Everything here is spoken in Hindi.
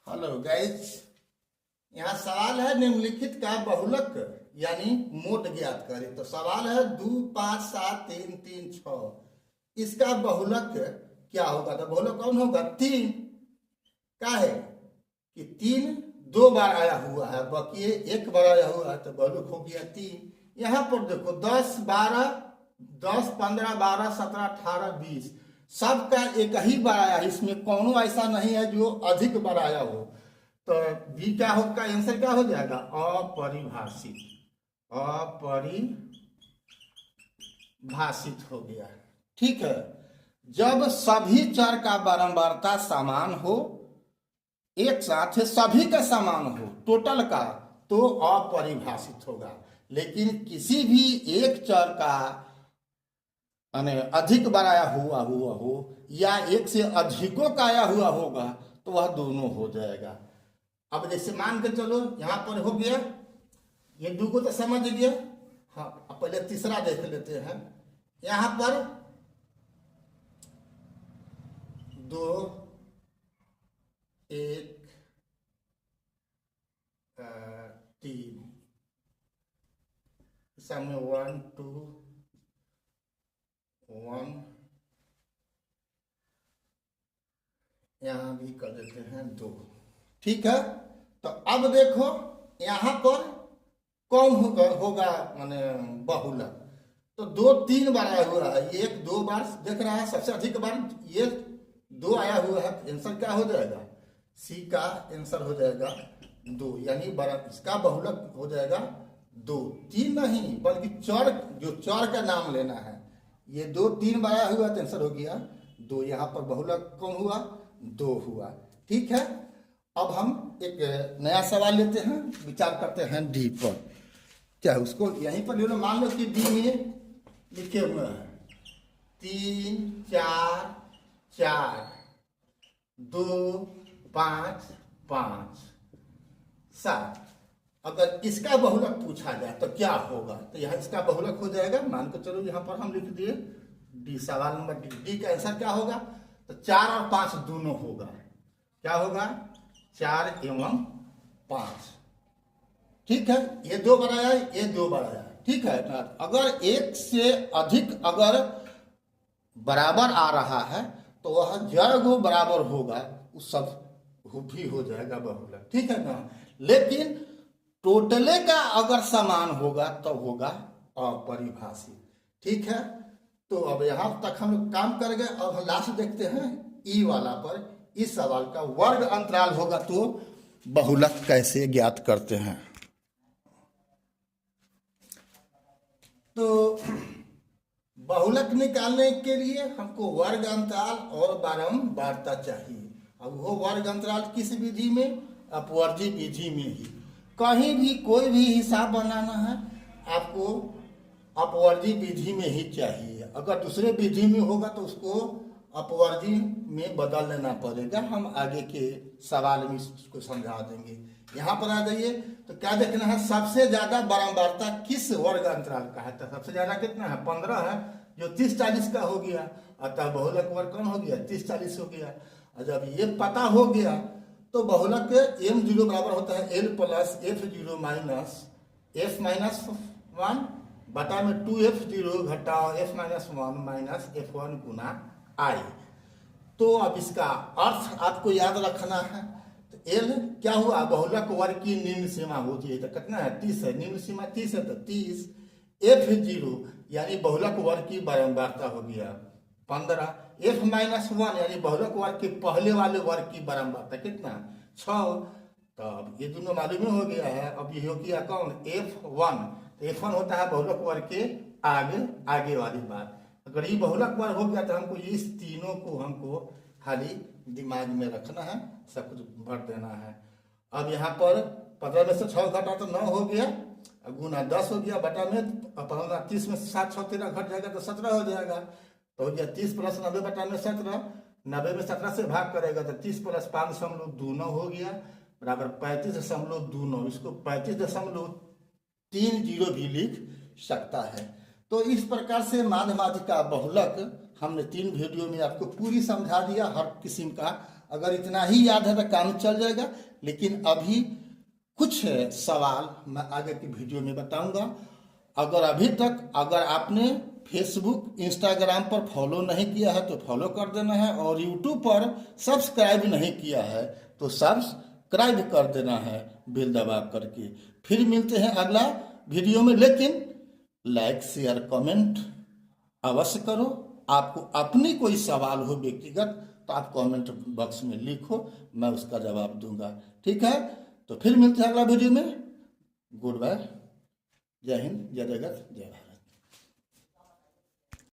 हेलो गाइस, यहाँ सवाल है निम्नलिखित का बहुलक यानी मोड ज्ञात करें। तो सवाल है 2, 5, 7, 3, 3, 6। इसका बहुलक क्या होगा? तो बहुलक कौन होगा? 3 का है कि 3 2 बार आया हुआ है, बाकी 1 बार आया हुआ है, तो बहुलक हो गया 3। यहाँ पर देखो 10, 12, 10, 15, 12, 17, 18, 20 सबका एक ही बार आया है। इसमें कौनो ऐसा नहीं है जो अधिक बार आया हो। तो बी क्या होगा? आंसर क्या हो जाएगा? अपरिभाषित। अपरिभाषित हो गया। ठीक है, जब सभी चर का बारंबारता समान हो, एक साथ सभी का समान हो, टोटल का, तो अपरिभाषित होगा। लेकिन किसी भी एक चर का अधिक बार आया हुआ हो या एक से अधिकों का आया हुआ होगा तो वह दोनों हो जाएगा। अब जैसे मान के चलो यहाँ पर हो गया, ये 2 को तो समझ गया। हाँ, अब पहले तीसरा देख लेते हैं। यहाँ पर 2, 1, 3, सामने 1, 2, 1, यहाँ भी कर देते हैं 2। ठीक है, तो अब देखो यहाँ पर कौन होगा माने बहुलक। तो 2 3 बार आया हुआ है, 1 2 बार देख रहा है, सबसे अधिक बार ये 2 आया हुआ है। आंसर क्या हो जाएगा? सी का आंसर हो जाएगा 2, यानी इसका बहुलक हो जाएगा 2। 3 नहीं बल्कि चर, जो चर का नाम लेना है। ये 2 3 बार आया हुआ तो आंसर हो गया 2। यहाँ पर बहुलक कौन हुआ? 2 हुआ। ठीक है, अब हम एक नया सवाल लेते हैं, विचार करते हैं डी पर। क्या है उसको यहीं पर ले लो। मान लो कि डी में लिखे हुए हैं 3 4 4, 2 5 5 7। अगर इसका बहुलक पूछा जाए तो क्या होगा? तो यहाँ इसका बहुलक हो जाएगा, मान के चलो यहाँ पर हम लिख दिए डी, सवाल नंबर डी। डी का आंसर क्या होगा? तो 4 और 5 दोनों होगा। क्या होगा? 4 एवं 5। ठीक है, ये 2 बार आया, ये 2 बार आया। ठीक है, अगर एक से अधिक अगर बराबर आ रहा है तो वह जड़ को बराबर होगा, उस सब भी हो जाएगा बहुलक। ठीक है ना? लेकिन टोटले का अगर समान होगा तो होगा अपरिभाषित। ठीक है, तो अब यहां तक हम लोग काम कर गए। अब हम लास्ट देखते हैं ई वाला पर। इस सवाल का वर्ग अंतराल होगा तो बहुलक कैसे ज्ञात करते हैं? तो बहुलक निकालने के लिए हमको वर्ग अंतराल और बारंबारता चाहिए। अब वो वर्ग अंतराल किस विधि में? अपवर्जी विधि में ही। कहीं भी कोई भी हिसाब बनाना है आपको अपवर्जी विधि में ही चाहिए। अगर दूसरे विधि में होगा तो उसको अपवर्जी में बदल लेना पड़ेगा। हम आगे के सवाल में इसको समझा देंगे। यहाँ पर आ जाइए, तो क्या देखना है? सबसे ज्यादा बारंबारता किस वर्ग अंतराल का है? तो सबसे ज्यादा कितना है? 15 है, जो 30 40 का हो गया। अतः बहुलक वर्ग कौन हो गया? 30 40 हो गया। और जब ये पता हो गया तो बहुलक m0 बराबर होता है l plus f0 minus f minus 1 बटा में 2f0 घटाओ f minus 1 minus f1 Guna i। तो अब इसका अर्थ आपको याद रखना है। तो l क्या हुआ? बहुलक वर्ग की निम्न सीमा होती है। तो कितना है? 30 है। निम्न सीमा 30 है, तो 30 f0 यानी बहुलक वर्ग की बारंबारता हो गया 15। f माइनस 1 यानी बहुलक वर्ग के पहले वाले वर्ग की बारंबारता कितना? 6। तब ये दोनों मालूम हो गया है। अब ये हो गया कौन? f1। तो f1 होता है बहुलक वर्ग के आगे वाली बात। अगर ये बहुलक वर्ग हो गया तो हमको इस तीनों को हमको खाली दिमाग में रखना है, सब कुछ भर देना है। अब यहाँ पर 15 में से 6 घटा तो 9 हो गया, गुना 10 हो गया, बटा में 30 में 7 6 13 घट जाएगा तो 17 हो जाएगा। तो हो गया 30 प्लस 90 बटा में 17। 90 में 17 से भाग करेगा तो 30 प्लस 5.29 हो गया बराबर 35.29। इसको 35.30 भी लिख सकता है। तो इस प्रकार से माध्यमाधिक का बहुलक हमने 3 वीडियो में आपको पूरी समझा दिया। हर किस्म का अगर इतना ही याद है तो काम चल जाएगा। लेकिन अभी कुछ सवाल मैं आगे की वीडियो में बताऊंगा। अगर अभी तक अगर आपने फेसबुक इंस्टाग्राम पर फॉलो नहीं किया है तो फॉलो कर देना है, और यूट्यूब पर सब्सक्राइब नहीं किया है तो सब्सक्राइब कर देना है बेल दबा करके। फिर मिलते हैं अगला वीडियो में, लेकिन लाइक शेयर कमेंट अवश्य करो। आपको अपनी कोई सवाल हो व्यक्तिगत तो आप कमेंट बॉक्स में लिखो, मैं उसका जवाब दूंगा। ठीक है, तो फिर मिलते हैं अगला वीडियो में। गुड बाय, जय हिंद, जय जगत, जय भारत।